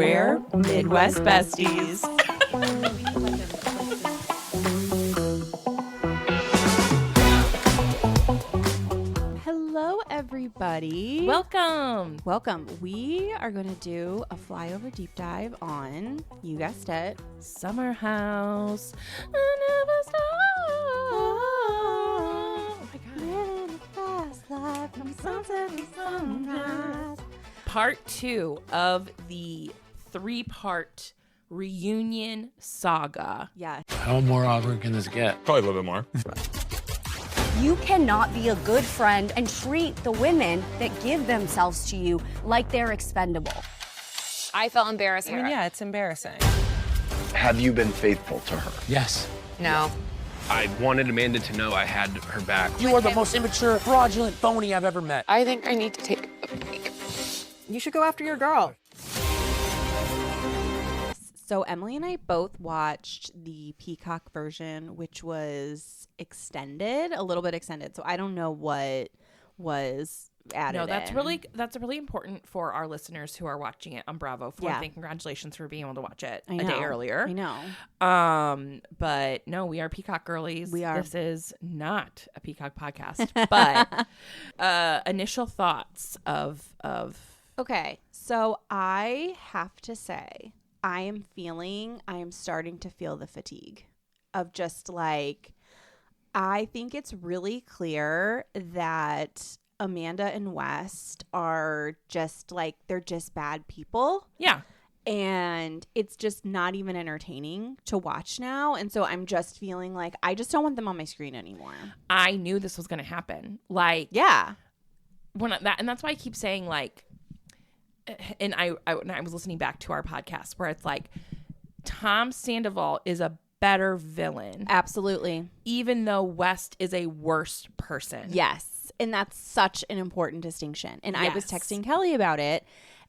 We're Midwest Besties. Hello, everybody. Welcome. Welcome. We are going to do a flyover deep dive on, you guessed it, Summer House. I never stop. Oh my God. Fast life from sunset to sunrise. Part 2 of the 3-part reunion saga. Yeah. How more awkward can this get? Probably a little bit more. You cannot be a good friend and treat the women that give themselves to you like they're expendable. I felt embarrassed. Yeah, it's embarrassing. Have you been faithful to her? Yes. No. I wanted Amanda to know I had her back. You are the most immature, fraudulent phony I've ever met. I think I need to take a break. You should go after your girl. So Emily and I both watched the Peacock version, which was extended, a little bit extended. So I don't know what was added. No, that's really important for our listeners who are watching it on Bravo. For one thing, congratulations for being able to watch it a day earlier. I know. But no, we are Peacock girlies. We are. This is not a Peacock podcast. But initial thoughts of. Okay, so I have to say, I am starting to feel the fatigue of just like, I think it's really clear that Amanda and West are just like, they're just bad people. Yeah. And it's just not even entertaining to watch now. And so I'm just feeling like I just don't want them on my screen anymore. I knew this was going to happen. Like, yeah. And that's why I keep saying like, and I was listening back to our podcast where it's like Tom Sandoval is a better villain. Absolutely. Even though West is a worse person. Yes. And that's such an important distinction. And Yes. I was texting Kelly about it.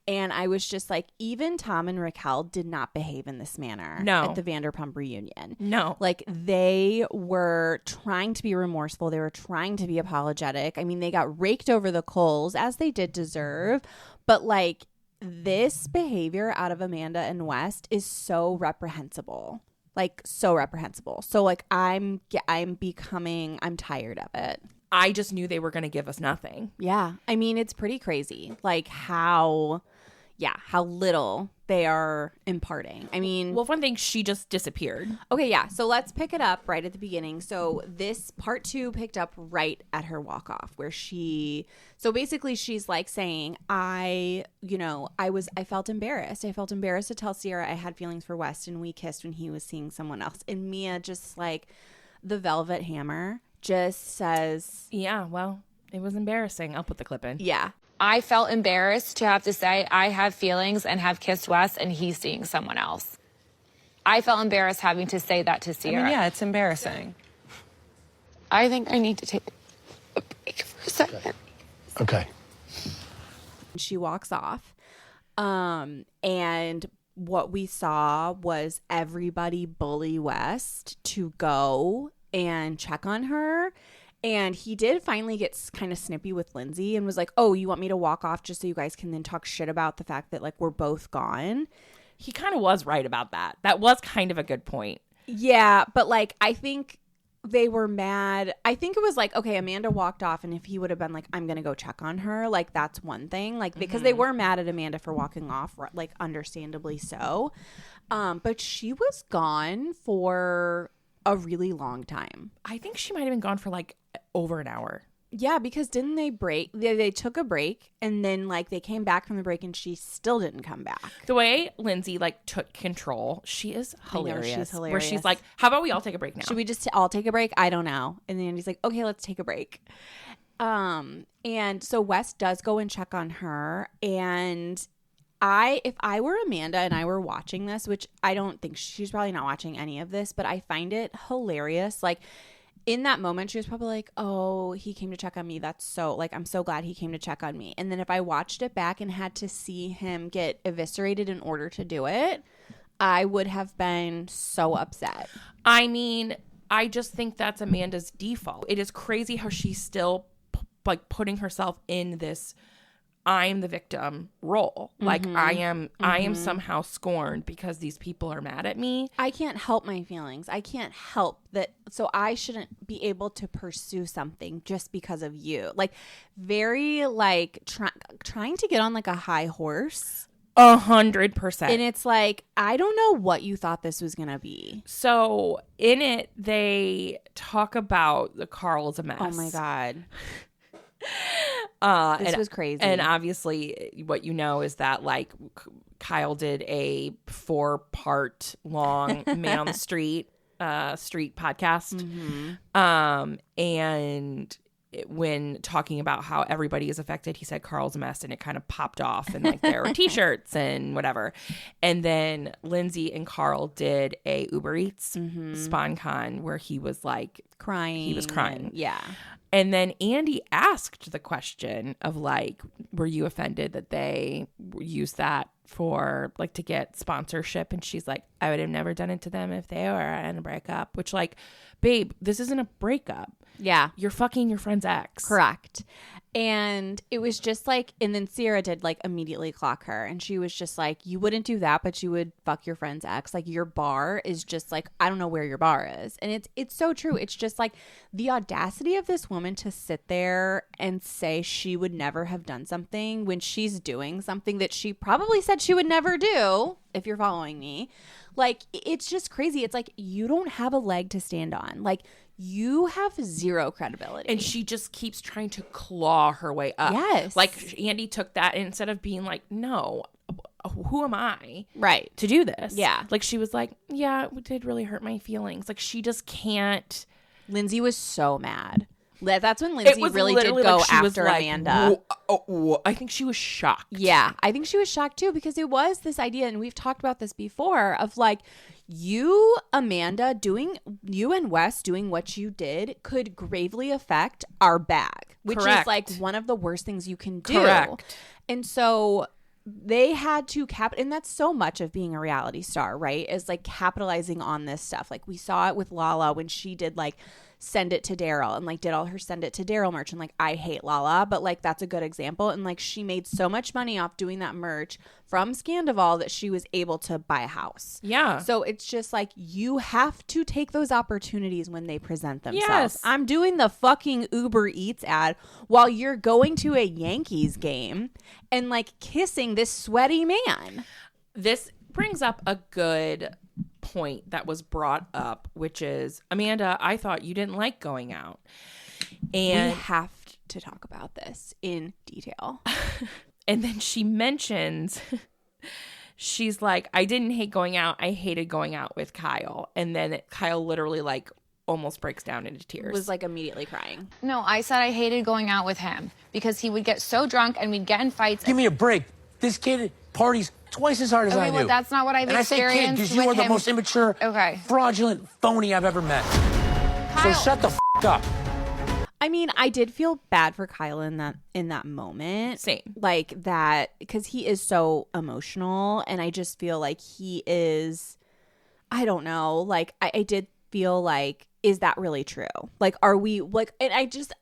And I was just like, even Tom and Raquel did not behave in this manner at the Vanderpump reunion. No. Like, they were trying to be remorseful. They were trying to be apologetic. I mean, they got raked over the coals, as they did deserve. But, like, this behavior out of Amanda and West is so reprehensible. Like, so reprehensible. So, like, I'm tired of it. I just knew they were going to give us nothing. Yeah. I mean, it's pretty crazy. Like, how little they are imparting. I mean, well, one thing, she just disappeared. Okay, yeah. So let's pick it up right at the beginning. So this part 2 picked up right at her walk off, where basically she's like saying, I felt embarrassed. I felt embarrassed to tell Sierra I had feelings for West and we kissed when he was seeing someone else. And Mia just like the velvet hammer just says, yeah, well, it was embarrassing. I'll put the clip in. Yeah. I felt embarrassed to have to say I have feelings and have kissed Wes and he's seeing someone else. I felt embarrassed having to say that to Sierra. Yeah, it's embarrassing. I think I need to take a break for a second. Okay. She walks off. And what we saw was everybody bully West to go and check on her. And he did finally get kind of snippy with Lindsay and was like, oh, you want me to walk off just so you guys can then talk shit about the fact that like we're both gone? He kind of was right about that. That was kind of a good point. Yeah, but like I think they were mad. I think it was like, okay, Amanda walked off, and if he would have been like, I'm going to go check on her, like that's one thing. Like because they were mad at Amanda for walking off, like understandably so. But she was gone for a really long time. I think she might have been gone for like over an hour. Yeah, because didn't they break? They took a break and then like they came back from the break and she still didn't come back. The way Lindsay like took control, she is hilarious. I know, she's hilarious. Where she's like, how about we all take a break now? Should we just all take a break? I don't know. And then he's like, okay, let's take a break. And so Wes does go and check on her. And if I were Amanda and I were watching this, which I don't think she's probably not watching any of this, but I find it hilarious. Like in that moment, she was probably like, oh, he came to check on me. That's so like, I'm so glad he came to check on me. And then if I watched it back and had to see him get eviscerated in order to do it, I would have been so upset. I mean, I just think that's Amanda's default. It is crazy how she's still like putting herself in this I'm the victim role. Like I am somehow scorned because these people are mad at me. I can't help my feelings. I can't help that. So I shouldn't be able to pursue something just because of you. Like very like trying to get on like a high horse. 100%. And it's like, I don't know what you thought this was going to be. So in it, they talk about the Carl is a mess. Oh my God. This was crazy. And obviously what you know is that like Kyle did a 4-part long Man on the Street podcast. And when talking about how everybody is affected, he said Carl's a mess, and it kind of popped off, and like there were t-shirts and whatever. And then Lindsay and Carl did a Uber Eats SponCon where he was like crying. He was crying. Yeah. And then Andy asked the question of like, were you offended that they used that for like to get sponsorship? And she's like, I would have never done it to them if they were in a breakup. Which like, babe, this isn't a breakup. Yeah. You're fucking your friend's ex. Correct. And it was just like, and then Sierra did like immediately clock her. And she was just like, you wouldn't do that, but you would fuck your friend's ex. Like your bar is just like, I don't know where your bar is. And it's so true. It's just like the audacity of this woman to sit there and say she would never have done something when she's doing something that she probably said she would never do, if you're following me. Like, it's just crazy. It's like, you don't have a leg to stand on. Like, you have zero credibility. And she just keeps trying to claw her way up. Yes. Like, Andy took that, and instead of being like, no, who am I? Right. To do this? Yeah. Like, she was like, yeah, it did really hurt my feelings. Like, she just can't. Lindsay was so mad. That's when Lindsay really did go like after like, Amanda. I think she was shocked. Yeah, I think she was shocked too, because it was this idea, and we've talked about this before, of like, you, Amanda, you and Wes doing what you did could gravely affect our bag, which is like one of the worst things you can do. Correct. And so they had to and that's so much of being a reality star, right? Is like capitalizing on this stuff. Like we saw it with Lala when she did like Send It to Daryl and like did all her Send It to Daryl merch, and like I hate Lala, but like that's a good example. And like she made so much money off doing that merch from Scandival that she was able to buy a house. Yeah. So it's just like, you have to take those opportunities when they present themselves. Yes. I'm doing the fucking Uber Eats ad while you're going to a Yankees game and like kissing this sweaty man. This brings up a good point that was brought up, which is, Amanda, I thought you didn't like going out. And we have to talk about this in detail. And then she mentions, she's like, I didn't hate going out. I hated going out with Kyle. And then Kyle literally like almost breaks down into tears. Was like immediately crying. No, I said I hated going out with him because he would get so drunk and we'd get in fights. Give me a break. This kid parties twice as hard as I do. Well, that's not what I've and experienced. I say kid because you are the most immature, fraudulent phony I've ever met. Kyle. So shut the up. I mean, I did feel bad for Kyle in that moment. Same. Like that, because he is so emotional, and I just feel like he is, I don't know, like I did feel like, is that really true? Like, are we like, and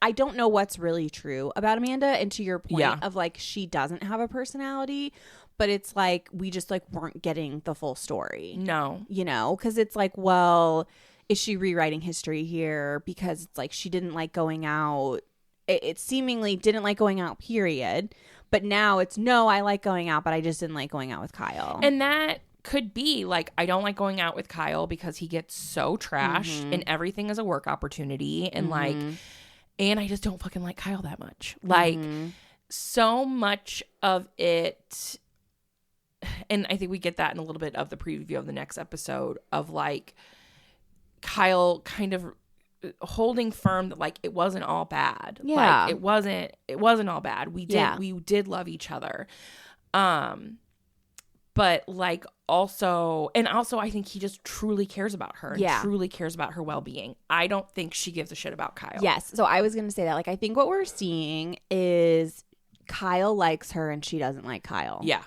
I don't know what's really true about Amanda. And to your point of like, she doesn't have a personality, but it's like, we just like weren't getting the full story. No. You know, because it's like, well, is she rewriting history here? Because it's like, she didn't like going out. It seemingly didn't like going out, period. But now it's, no, I like going out, but I just didn't like going out with Kyle. And that could be like, I don't like going out with Kyle because he gets so trash and everything is a work opportunity. And like, and I just don't fucking like Kyle that much. Like, so much of it. And I think we get that in a little bit of the preview of the next episode of like Kyle kind of holding firm that like it wasn't all bad. Yeah. Like it wasn't all bad. We did love each other. But like also I think he just truly cares about her and truly cares about her well-being. I don't think she gives a shit about Kyle. Yes. So I was going to say that, like, I think what we're seeing is Kyle likes her and she doesn't like Kyle. Yeah.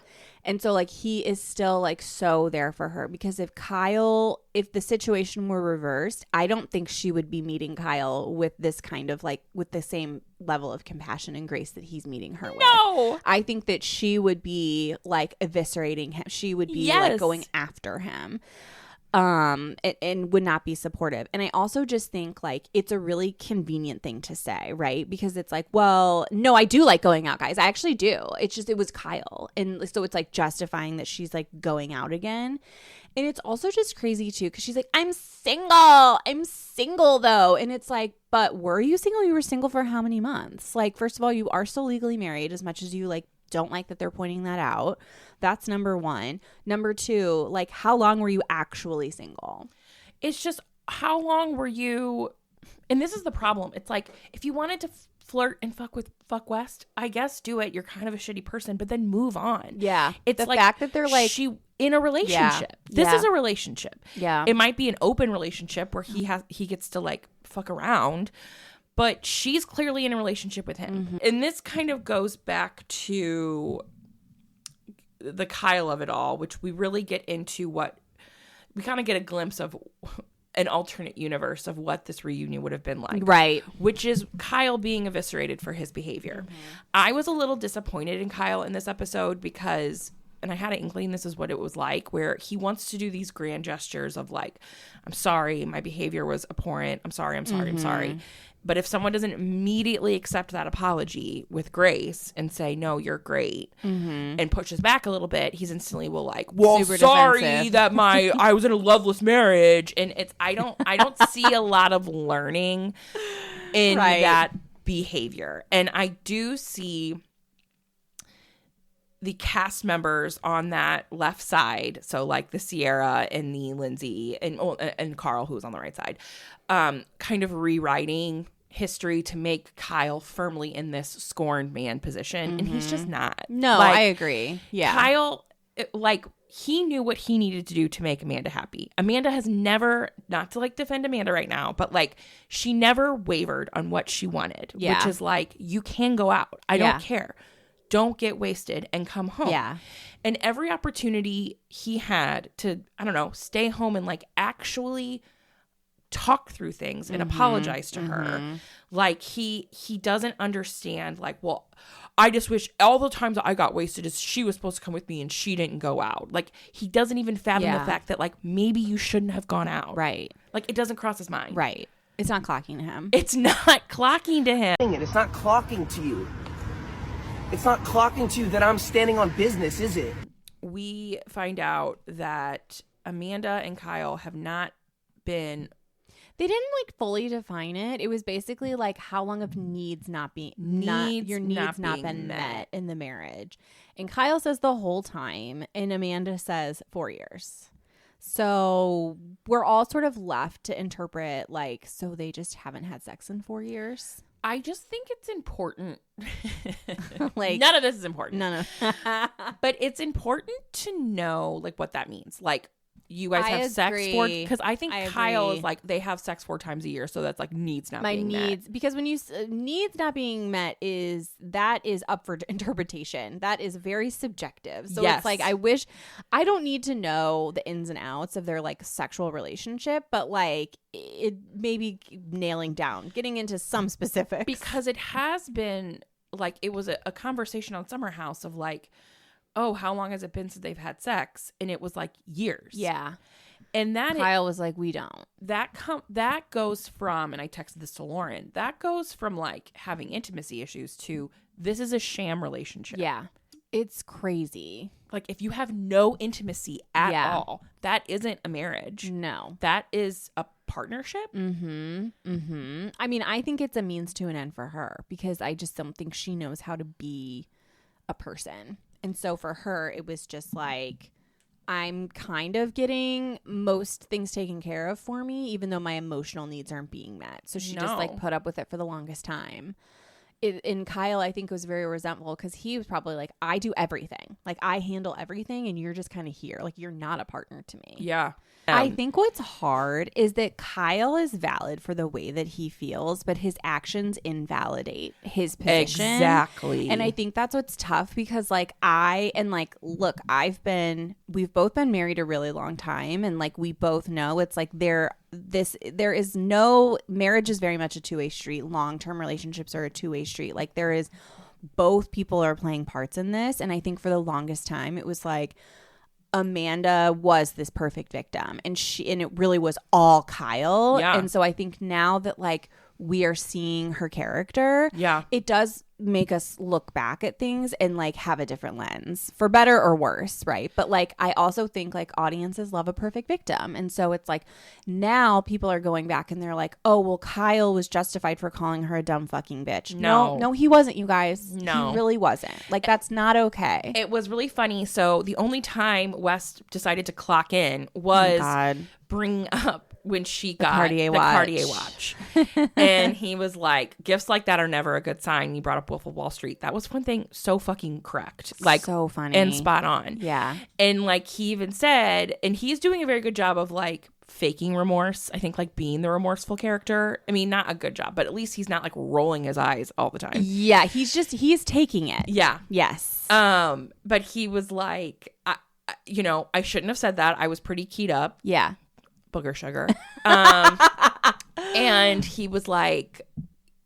And so, like, he is still, like, so there for her because if the situation were reversed, I don't think she would be meeting Kyle with this kind of, like, with the same level of compassion and grace that he's meeting her with. No. I think that she would be, like, eviscerating him. She would be, like, going after him. And would not be supportive. And I also just think, like, it's a really convenient thing to say, right? Because it's like, well, no, I do like going out, guys. I actually do. It's just, it was Kyle. And so it's like justifying that she's like going out again. And it's also just crazy too, because she's like, I'm single though. And it's like, but were you single? You were single for how many months? Like, first of all, you are still legally married, as much as you like don't like that they're pointing that out. That's number one. Number two, like, how long were you actually single? It's just, how long were you? And this is the problem. It's like, if you wanted to flirt and fuck West, I guess do it. You're kind of a shitty person, but then move on. Yeah. It's the like fact that they're like, she in a relationship. This is a relationship. Yeah. It might be an open relationship where he gets to like fuck around, but she's clearly in a relationship with him. Mm-hmm. And this kind of goes back to the Kyle of it all, which we really get into what we kind of get a glimpse of an alternate universe of what this reunion would have been like. Right. Which is Kyle being eviscerated for his behavior. Mm-hmm. I was a little disappointed in Kyle in this episode because, and I had an inkling this is what it was like, where he wants to do these grand gestures of like, I'm sorry, my behavior was abhorrent. I'm sorry. Mm-hmm. I'm sorry. But if someone doesn't immediately accept that apology with grace and say, no, you're great, mm-hmm. and pushes back a little bit, he's instantly will like, well, super sorry defensive. that I was in a loveless marriage. And it's, I don't see a lot of learning in that behavior. And I do see the cast members on that left side, so like the Sierra and the Lindsay and Carl, who's on the right side, kind of rewriting history to make Kyle firmly in this scorned man position. Mm-hmm. And he's just not. No, like, I agree. Yeah. Kyle, he knew what he needed to do to make Amanda happy. Amanda has never, not to like defend Amanda right now, but like she never wavered on what she wanted, which is like, you can go out. I don't care. Don't get wasted and come home. Yeah. And every opportunity he had to, I don't know, stay home and like actually talk through things and apologize to her. Like he doesn't understand, like, well, I just wish all the times that I got wasted is she was supposed to come with me and she didn't go out. Like he doesn't even fathom the fact that like maybe you shouldn't have gone out. Right. Like it doesn't cross his mind. Right. It's not clocking to him. It's not clocking to him. It's not clocking to you. It's not clocking to you that I'm standing on business, is it? We find out that Amanda and Kyle have not been... They didn't like fully define it. It was basically like how long have your needs not been met in the marriage. And Kyle says the whole time, and Amanda says 4 years. So we're all sort of left to interpret like, so they just haven't had sex in 4 years. I just think it's important. Like none of this is important. No. But it's important to know like what that means. Like you guys have sex because I think Kyle is like they have sex 4 times a year, so that's like needs not being met. Because when you needs not being met is up for interpretation. That is very subjective. So it's like I don't need to know the ins and outs of their like sexual relationship, but like it maybe getting into some specifics, because it has been like it was a conversation on Summer House of like, oh, how long has it been since they've had sex? And it was like years. Yeah. And that Kyle was like, we don't. That goes from, and I texted this to Lauren, that goes from like having intimacy issues to this is a sham relationship. Yeah. It's crazy. Like if you have no intimacy at all, that isn't a marriage. No. That is a partnership. Mm-hmm. Mm-hmm. I mean, I think it's a means to an end for her because I just don't think she knows how to be a person. And so for her, it was just like, I'm kind of getting most things taken care of for me, even though my emotional needs aren't being met. So she just like put up with it for the longest time. And Kyle, I think, was very resentful because he was probably like, I do everything. Like, I handle everything and you're just kind of here. Like, you're not a partner to me. Yeah. I think what's hard is that Kyle is valid for the way that he feels, but his actions invalidate his position. Exactly. And I think that's what's tough because look, we've both been married a really long time, and like we both know it's like there is no, marriage is very much a two-way street. Long-term relationships are a two-way street. Like there is, both people are playing parts in this, and I think for the longest time it was like Amanda was this perfect victim and it really was all Kyle. Yeah. And so I think now that like we are seeing her character, it does make us look back at things and like have a different lens, for better or worse, right? But like I also think like audiences love a perfect victim, and so it's like now people are going back and they're like, oh well, Kyle was justified for calling her a dumb fucking bitch. No, he wasn't, you guys. No, he really wasn't. Like that's not okay. It was really funny. So the only time West decided to clock in was bring up when she got the Cartier watch. And he was like, gifts like that are never a good sign. He brought up Wolf of Wall Street. That was one thing so fucking correct. Like so funny. And spot on. Yeah. And like he even said, and he's doing a very good job of like faking remorse. I think like being the remorseful character. I mean, not a good job, but at least he's not like rolling his eyes all the time. Yeah. He's taking it. Yeah. Yes. But he was like, I shouldn't have said that. I was pretty keyed up. Yeah. Booger sugar. And he was like,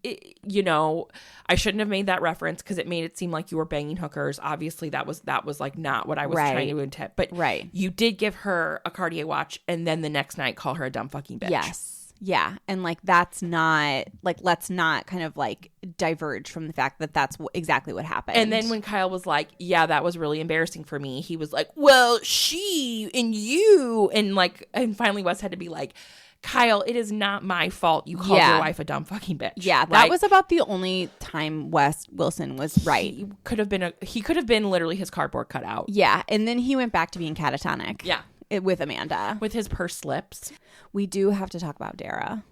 I shouldn't have made that reference because it made it seem like you were banging hookers. Obviously that was like not what I was trying to intend. But you did give her a Cartier watch and then the next night call her a dumb fucking bitch. Yes. Yeah. And like that's not like, let's not kind of like diverge from the fact that that's exactly what happened. And then when Kyle was like, yeah, that was really embarrassing for me, he was like, well, she and you, and finally Wes had to be like, Kyle, it is not my fault you called your wife a dumb fucking bitch. Yeah, that was about the only time Wes Wilson was right. He could have been literally his cardboard cutout. Yeah, and then he went back to being catatonic. Yeah. With Amanda. With his pursed lips. We do have to talk about Dara.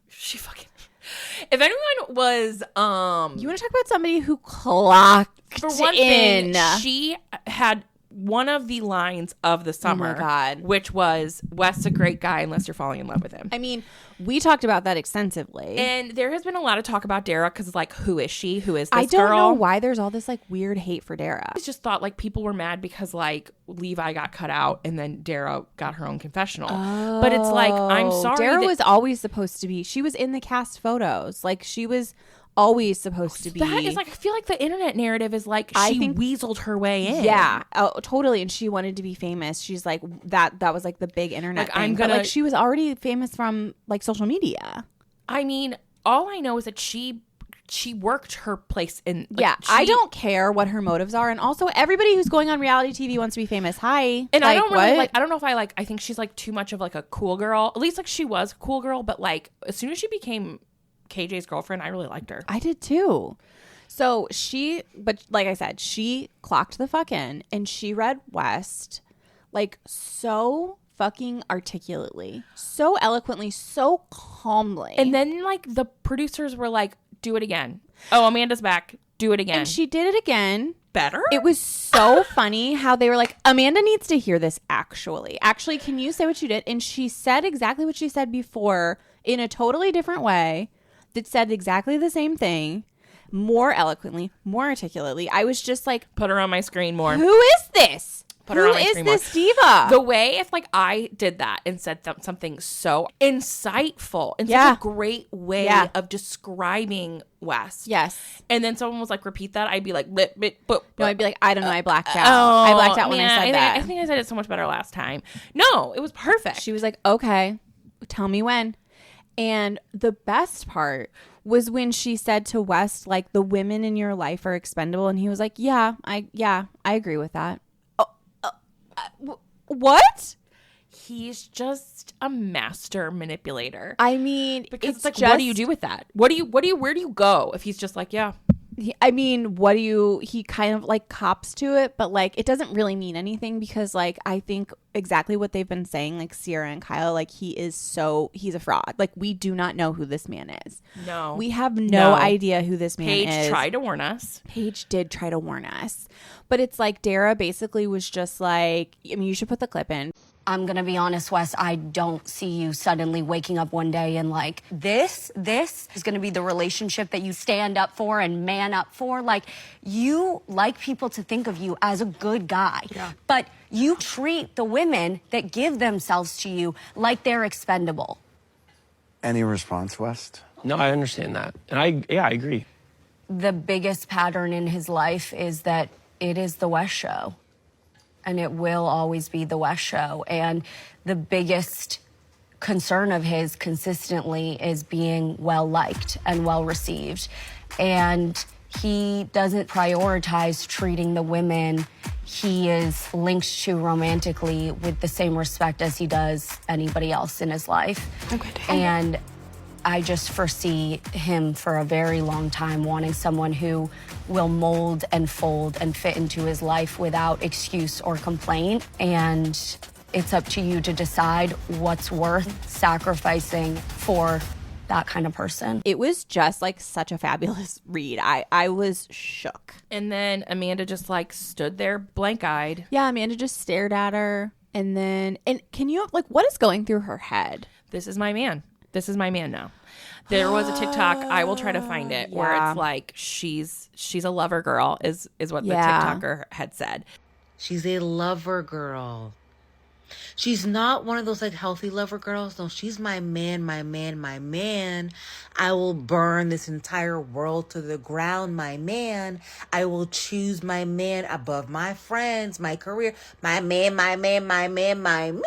She fucking... If anyone was... You want to talk about somebody who clocked for one in? Thing, she had one of the lines of the summer. Oh my God. Which was, Wes a great guy unless you're falling in love with him. I mean, we talked about that extensively. And there has been a lot of talk about Dara because like, who is she? Who is this girl? I don't know why there's all this like weird hate for Dara. I just thought like people were mad because like Levi got cut out and then Dara got her own confessional. Oh, but it's like, I'm sorry. Dara was always supposed to be. She was in the cast photos. Like she was always supposed to be. That is like, I feel like the internet narrative is like she weaseled her way in. Yeah, totally. And she wanted to be famous. She's like that was like the big internet thing. But like she was already famous from like social media. I mean, all I know is that she worked her place in. Like, yeah, I don't care what her motives are. And also everybody who's going on reality TV wants to be famous. Hi. And like, I don't really like, I don't know if I think she's like too much of like a cool girl. At least like she was a cool girl. But like as soon as she became KJ's girlfriend, I really liked her. I did too. So but like I said, she clocked the fuck in and she read West like so fucking articulately, so eloquently, so calmly. And then like the producers were like, do it again. Oh, Amanda's back. Do it again. And she did it again. Better? It was so funny how they were like, Amanda needs to hear this actually. Actually, can you say what you did? And she said exactly what she said before in a totally different way. That said exactly the same thing, more eloquently, more articulately. I was just like, put her on my screen more. Who is this? Put her on my screen more. Who is this diva? The way if like I did that and said something so insightful and such a great way of describing West. Yes. And then someone was like, repeat that. I'd be like, no, I'd be like, I don't know. I blacked out. I blacked out when I said that. I think I said it so much better last time. No, it was perfect. She was like, okay, tell me when. And the best part was when she said to West, like, the women in your life are expendable. And he was like, yeah, I agree with that. What? He's just a master manipulator. I mean, because it's like, what do you do with that? Where do you go if he's just like, yeah. I mean, he kind of like cops to it, but like it doesn't really mean anything because like I think exactly what they've been saying, like Sierra and Kyle, like he's a fraud. Like we do not know who this man is. No. We have no idea who this man is. Paige tried to warn us. Paige did try to warn us. But it's like Dara basically was just like, I mean, you should put the clip in. I'm going to be honest, Wes, I don't see you suddenly waking up one day and like, this is going to be the relationship that you stand up for and man up for. Like, you like people to think of you as a good guy, but you treat the women that give themselves to you like they're expendable. Any response, West? No, I understand that. And I agree. The biggest pattern in his life is that it is the West show. And it will always be the West show. And the biggest concern of his consistently is being well-liked and well-received. And he doesn't prioritize treating the women he is linked to romantically with the same respect as he does anybody else in his life. Okay. And I just foresee him for a very long time wanting someone who will mold and fold and fit into his life without excuse or complaint. And it's up to you to decide what's worth sacrificing for that kind of person. It was just like such a fabulous read. I was shook. And then Amanda just like stood there blank-eyed. Yeah, Amanda just stared at her. And can you, like, what is going through her head? This is my man. This is my man now. There was a TikTok, I will try to find it, where it's like she's a lover girl is what the TikToker had said. She's a lover girl. She's not one of those like healthy lover girls. No, she's my man, my man, my man. I will burn this entire world to the ground, my man. I will choose my man above my friends, my career, my man, my man, my man, my man.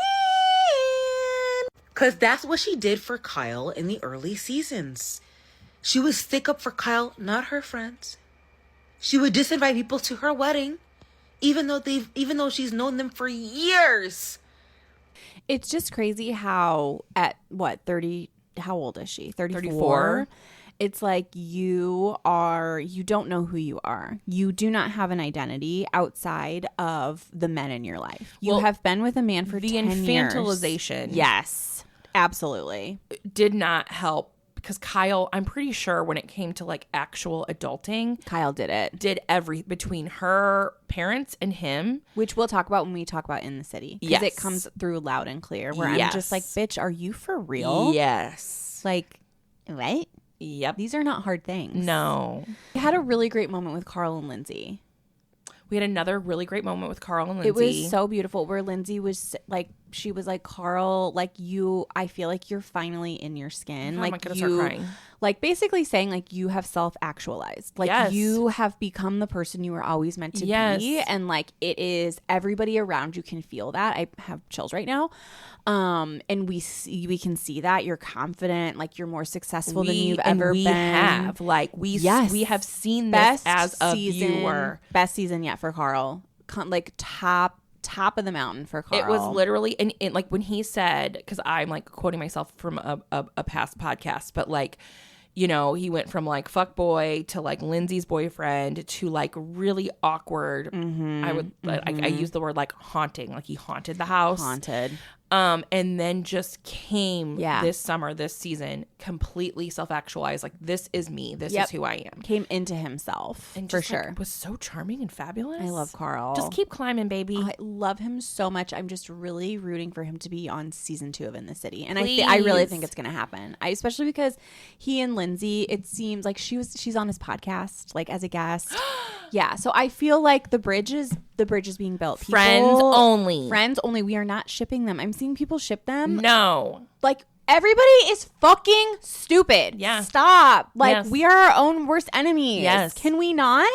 Because that's what she did for Kyle in the early seasons. She would stick up for Kyle, not her friends. She would disinvite people to her wedding, even though she's known them for years. It's just crazy how at 30, how old is she? 34. It's like you don't know who you are. You do not have an identity outside of the men in your life. You have been with a man for 10 years. The infantilization. Yes, absolutely. Did not help because Kyle, I'm pretty sure when it came to like actual adulting, Kyle did it. Did between her parents and him. Which we'll talk about when we talk about In the City. Because it comes through loud and clear where I'm just like, bitch, are you for real? Yes. Like, what? Yep. These are not hard things. No. We had a really great moment with Carl and Lindsay. We had another really great moment with Carl and Lindsay. It was so beautiful where Lindsay was like, she was like, Carl, like I feel like you're finally in your skin. Oh, like I'm gonna start crying. Like basically saying like you have self-actualized. Like you have become the person you were always meant to be. And like it is, everybody around you can feel that. I have chills right now. And we can see that you're confident, like you're more successful than you've ever been. Have like we have seen this as a viewer. Best season yet for Carl. Like top of the mountain for Carl. It was literally, and like when he said, because I'm like quoting myself from a past podcast, but like, you know, he went from like fuck boy to like Lindsay's boyfriend to like really awkward. I use the word like haunting, like he haunted the house. And then just came this summer, this season, completely self-actualized. Like, this is me. This is who I am. Came into himself, and for just, sure. Like, was so charming and fabulous. I love Carl. Just keep climbing, baby. I love him so much. I'm just really rooting for him to be on season 2 of In the City. And I really think it's going to happen. Especially because he and Lindsay, it seems like she's on his podcast, like as a guest. Yeah. So I feel like the bridge is being built. Friends only. We are not shipping them. I'm seeing people ship them. No. Like, everybody is fucking stupid. Yeah. Stop. Like, we are our own worst enemies. Yes. Can we not?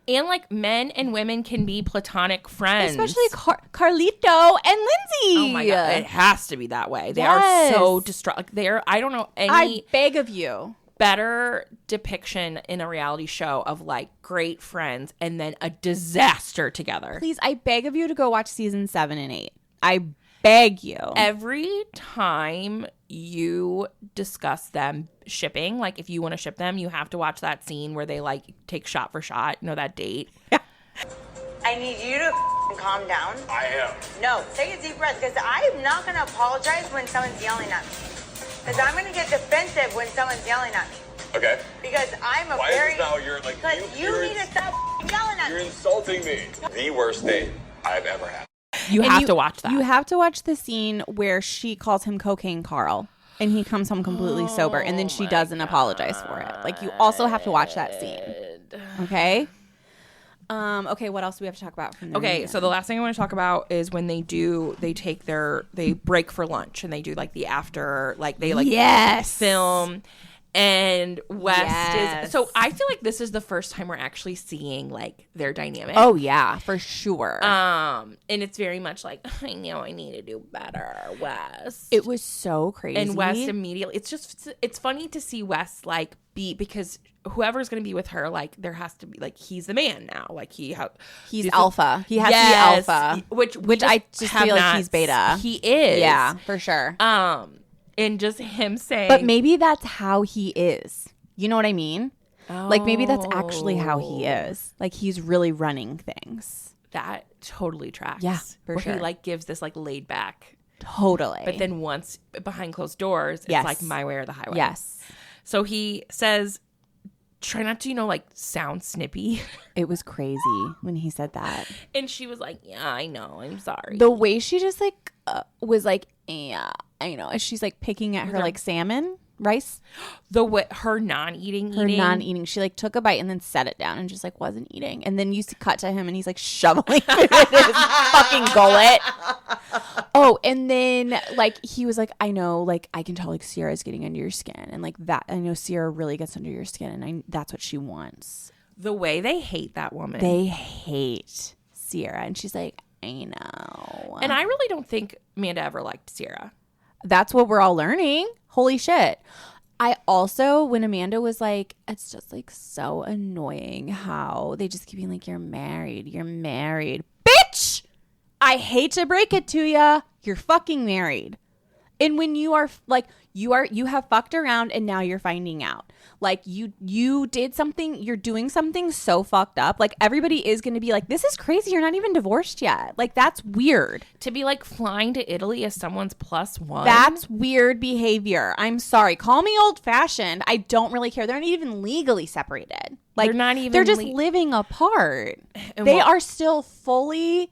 And, like, men and women can be platonic friends. Especially Carlito and Lindsay. Oh, my God. It has to be that way. They are so distraught. Like, they are, I don't know any... I beg of you. Better depiction in a reality show of like great friends and then a disaster together. Please, I beg of you to go watch season 7 and 8. I beg you. Every time you discuss them shipping, like if you want to ship them, you have to watch that scene where they like take shot for shot, you know, that date. I need you to calm down. I am. No, take a deep breath, because I'm not going to apologize when someone's yelling at me. Because I'm going to get defensive when someone's yelling at me. Okay. Because I'm a Why very... is this now you're like... Because you need to stop yelling at me. You're insulting me. The worst date I've ever had. You have to watch that. You have to watch the scene where she calls him Cocaine Carl. And he comes home completely sober. And then she doesn't apologize for it. Like, you also have to watch that scene. Okay? Okay, what else do we have to talk about from the reunion? So the last thing I want to talk about is when they break for lunch and they do like the after, like they like film. And West is, so I feel like this is the first time we're actually seeing like their dynamic. Oh yeah, for sure. And it's very much like, I know I need to do better, West. It was so crazy. And West immediately, it's funny to see West like be, because whoever's going to be with her, like there has to be like, he's the man now. Like he's alpha. He has to be alpha. Which I just feel like he's beta. He is. Yeah, for sure. And just him saying, but maybe that's how he is. You know what I mean? Like maybe that's actually how he is. Like he's really running things. That totally tracks. Yeah, for sure. He like gives this like laid back. Totally. But then once behind closed doors, it's like my way or the highway. Yes. So he says, try not to, like sound snippy. It was crazy when he said that. And she was like, yeah, I know. I'm sorry. The way she just like was like, yeah, I know. And she's like picking at her like salmon, rice. The way her non-eating. She like took a bite and then set it down and just like wasn't eating. And then you cut to him and he's like shoveling it in his fucking gullet. Oh, and then like he was like, I know, like I can tell like Sierra's getting under your skin, and like that I know Sierra really gets under your skin, and that's what she wants. The way they hate that woman. They hate Sierra, and she's like, I know. And I really don't think Amanda ever liked Sierra. That's what we're all learning. Holy shit. I also, when Amanda was like, it's just like so annoying how they just keep being like, you're married. Bitch! I hate to break it to ya. You're fucking married. And when you are like, you have fucked around and now you're finding out. Like you did something, you're doing something so fucked up. Like everybody is going to be like, this is crazy. You're not even divorced yet. Like that's weird. To be like flying to Italy as someone's +1. That's weird behavior. I'm sorry. Call me old fashioned. I don't really care. They're not even legally separated. Like they're not even. They're just living apart. They are still fully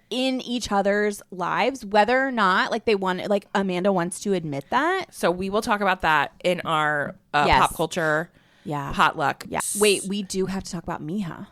in each other's lives, whether or not like they want, like Amanda wants to admit that. So we will talk about that in our pop culture potluck. Yeah. Wait, we do have to talk about Mija.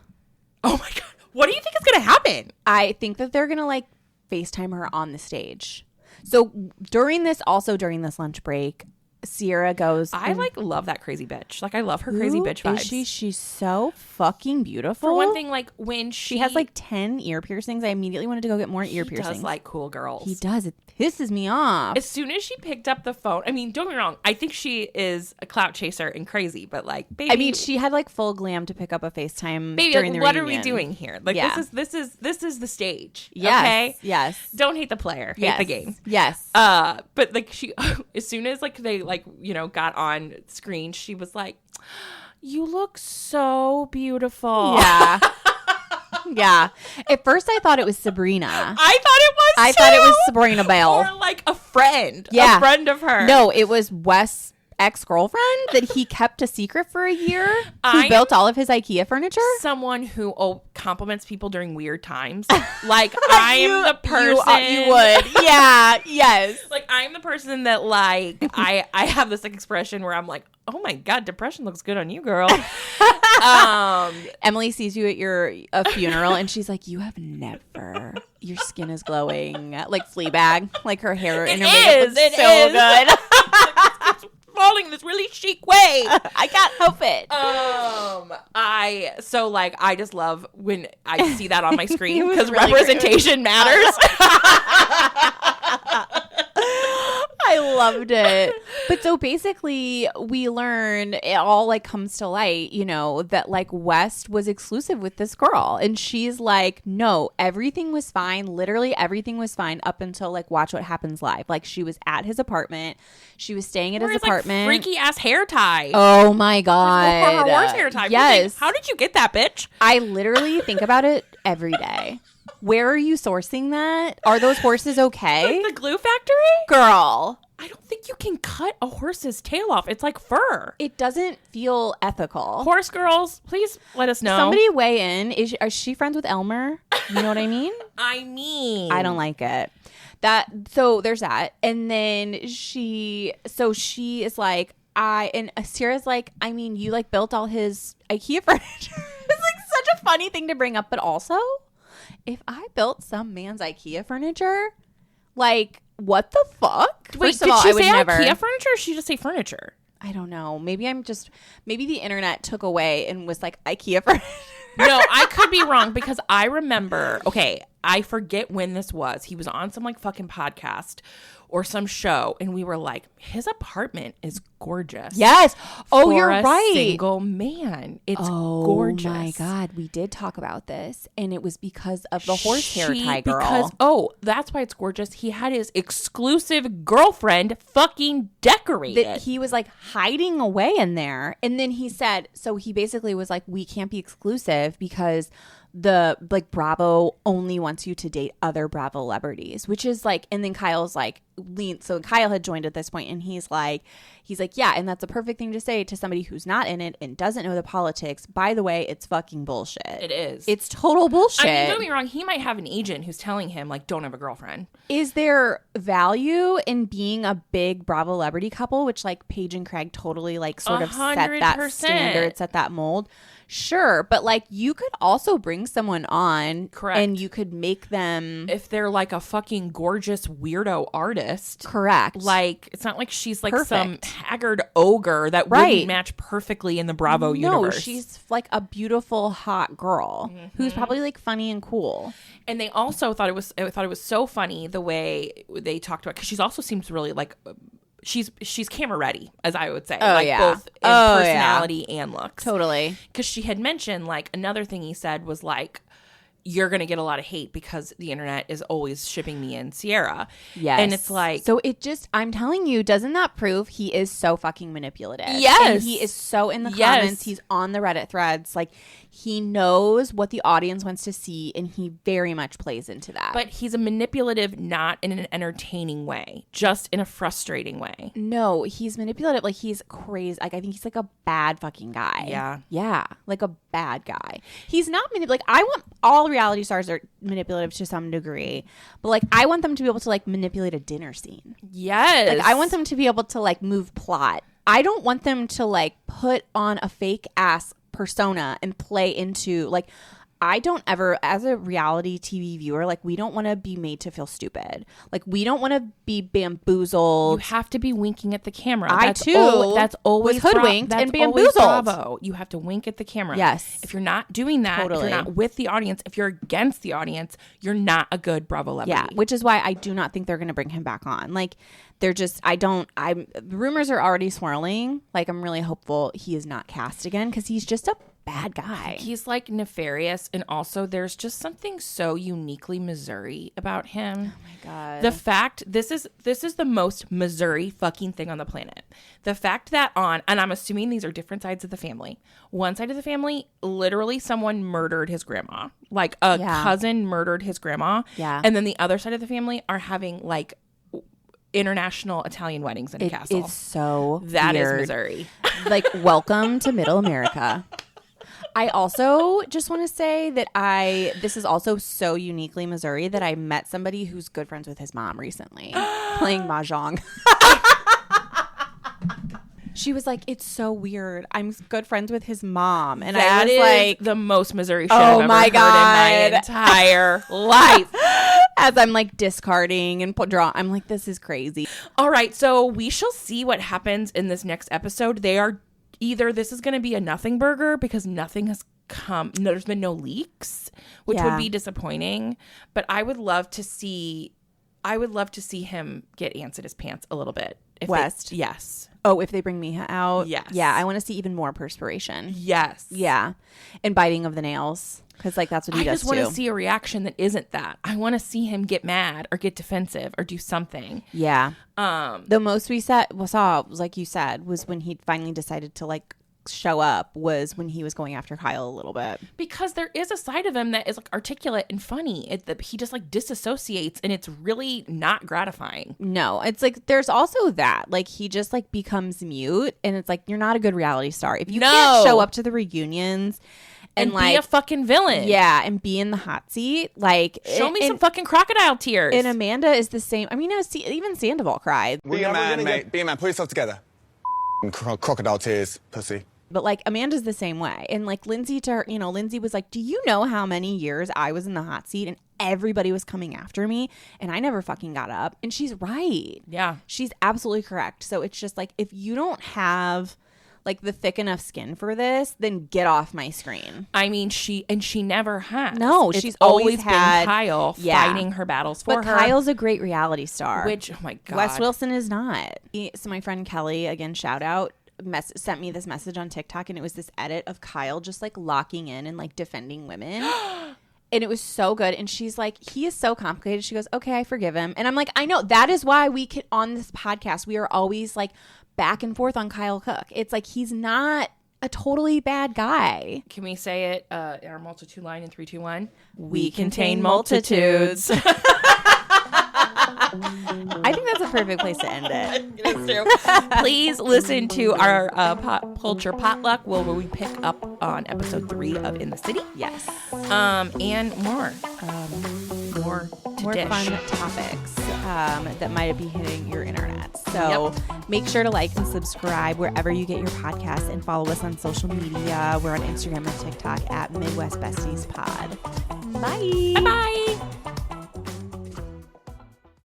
Oh my God. What do you think is going to happen? I think that they're going to like FaceTime her on the stage. So during this lunch break, Sierra goes, I like love that crazy bitch. Like I love her crazy bitch vibes. Is she's so fucking beautiful. For one thing, like when she has like 10 ear piercings, I immediately wanted to go get more ear piercings. He does like cool girls. He does. It pisses me off. As soon as she picked up the phone, I mean, don't get me wrong, I think she is a clout chaser and crazy, but like, baby, I mean, she had like full glam to pick up a FaceTime. Baby, during like, the what reunion. are we doing here? Like this is the stage. Yes. Okay. Yes. Don't hate the player. Hate the game. Yes. But like she, as soon as like they like got on screen, she was like, you look so beautiful. Yeah. Yeah. At first I thought it was Sabrina. I thought it was Sabrina Bell. Or like a friend. Yeah. A friend of her. No, it was Wes' ex-girlfriend that he kept a secret for a year, who built all of his IKEA furniture. Someone who compliments people during weird times. Like I am the person you would. Yeah. Yes. Like I'm the person that like I have this like expression where I'm like, oh my God, depression looks good on you, girl. Emily sees you at a funeral and she's like, you have never, your skin is glowing like Fleabag, like her hair and her makeup looks so good. Falling this really chic way. I can't help it. I just love when I see that on my screen because really representation matters. I loved it. But so basically we learn, it all like comes to light, that like West was exclusive with this girl. And she's like, no, everything was fine. Literally everything was fine up until like Watch What Happens Live. Like she was at his apartment. She was staying at his apartment. Like, freaky ass hair tie. Oh my God. Her worst hair tie. Yes. How did you get that, bitch? I literally think about it every day. Where are you sourcing that? Are those horses okay? Like the glue factory? Girl. I don't think you can cut a horse's tail off. It's like fur. It doesn't feel ethical. Horse girls, please let us know. Somebody weigh in. Is she friends with Elmer? You know what I mean? I don't like it. So there's that. And then she is like, and Sierra's like, I mean, you like built all his IKEA furniture. It's like such a funny thing to bring up, but also, if I built some man's IKEA furniture, like, what the fuck? Wait, First of all, did she I would say never. IKEA furniture or did she just say furniture? I don't know. Maybe the internet took away and was like IKEA furniture. No, I could be wrong because I remember, I forget when this was. He was on some like fucking podcast or some show and we were like, his apartment is gorgeous. Yes. Oh, for you're a right. single man. It's gorgeous. Oh my God. We did talk about this and it was because of the horsehair tie girl. That's why it's gorgeous. He had his exclusive girlfriend fucking decorated. That he was like hiding away in there. And then he said, so he basically was like, we can't be exclusive because the like Bravo only wants you to date other Bravo celebrities, which is like, and then Kyle's like, so Kyle had joined at this point and he's like, yeah, and that's a perfect thing to say to somebody who's not in it and doesn't know the politics. By the way, it's fucking bullshit. It is. It's total bullshit. I mean, don't get me wrong. He might have an agent who's telling him like, don't have a girlfriend. Is there value in being a big Bravo celebrity couple, which like Paige and Craig totally like sort of set that standard, set that mold? Sure, but like you could also bring someone on, correct, and you could make them, if they're like a fucking gorgeous weirdo artist, correct. Like it's not like she's like Perfect. some haggard ogre that wouldn't match perfectly in the Bravo universe. No, she's like a beautiful hot girl who's probably like funny and cool. And they also thought it was so funny the way they talked about, because she also seems really like. She's camera ready, as I would say, both in personality and looks. Totally. Because she had mentioned, like, another thing he said was like, you're going to get a lot of hate because the internet is always shipping me and Sierra. Yes. And it's like... So it just, I'm telling you, doesn't that prove he is so fucking manipulative? Yes. And he is so in the comments. He's on the Reddit threads. Like, he knows what the audience wants to see, and he very much plays into that. But he's a manipulative, not in an entertaining way, just in a frustrating way. No, he's manipulative. Like, he's crazy. Like, I think he's like a bad fucking guy. Yeah. Yeah. Like a bad guy. He's not manipulative. Like, I want all reality stars are manipulative to some degree, but like, I want them to be able to like manipulate a dinner scene. Yes. Like, I want them to be able to like move plot. I don't want them to like put on a fake ass persona and play into like, I don't ever, as a reality TV viewer, like, we don't want to be made to feel stupid. Like, we don't want to be bamboozled. You have to be winking at the camera. That's always was hoodwinked and bamboozled. Bravo. You have to wink at the camera. Yes. If you're not doing that, Totally. if you're not with the audience, if you're against the audience, you're not a good Bravo celebrity. Yeah, which is why I do not think they're going to bring him back on. Like, they're just, rumors are already swirling. Like, I'm really hopeful he is not cast again because he's just a bad guy. He's like nefarious, and also there's just something so uniquely Missouri about him. Oh my God. The fact this is the most Missouri fucking thing on the planet. The fact that and I'm assuming these are different sides of the family. One side of the family, literally someone murdered his grandma. Like a cousin murdered his grandma. Yeah. And then the other side of the family are having like international Italian weddings in a castle. It's so That weird. is Missouri. Like, welcome to Middle America. I also just want to say that this is also so uniquely Missouri that I met somebody who's good friends with his mom recently playing mahjong. She was like, it's so weird. I'm good friends with his mom. And I was like, the most Missouri shit I've ever heard in my entire life. As I'm like discarding and I'm like, this is crazy. All right. So we shall see what happens in this next episode. They are either this is going to be a nothing burger because nothing has come. There's been no leaks, which would be disappointing. But I would love to see him get ants in his pants a little bit. West. Yes. Oh, if they bring Miha out? Yes. Yeah, I want to see even more perspiration. Yes. Yeah. And biting of the nails. Because, like, that's what he does, too. I just want to see a reaction that isn't that. I want to see him get mad or get defensive or do something. Yeah. The most we saw was, like you said, was when he finally decided to, like, show up was when he was going after Kyle a little bit. Because there is a side of him that is like articulate and funny. He just like disassociates, and it's really not gratifying. No, it's like there's also that. Like he just like becomes mute, and it's like you're not a good reality star. If you can't show up to the reunions and like be a fucking villain. Yeah, and be in the hot seat. Like show me some fucking crocodile tears. And Amanda is the same. I mean, even Sandoval cried. Be a man, mate. Be a man. Put yourself together. Crocodile tears, pussy. But like Amanda's the same way. And like Lindsay to her, Lindsay was like, do you know how many years I was in the hot seat and everybody was coming after me and I never fucking got up? And she's right. Yeah. She's absolutely correct. So it's just like, if you don't have like the thick enough skin for this, then get off my screen. I mean, she never has. No, it's she's always had been Kyle fighting her battles for her. But Kyle's a great reality star. Which, oh my God. Wes Wilson is not. So my friend Kelly, again, shout out, sent me this message on TikTok, and it was this edit of Kyle just like locking in and like defending women. And it was so good. And she's like, he is so complicated. She goes, okay, I forgive him. And I'm like, I know. That is why we can, on this podcast, we are always like back and forth on Kyle Cook. It's like he's not a totally bad guy. Can we say it in our multitude line in 3, 2, 1? We contain multitudes. I think that's a perfect place to end it. It's true. Please listen to our pop culture potluck where we pick up on episode 3 of In the City. Yes. And more dish. Fun topics that might be hitting your internet. So make sure to like and subscribe wherever you get your podcasts, and follow us on social media. We're on Instagram and TikTok at Midwest Besties Pod. Bye. Bye-bye.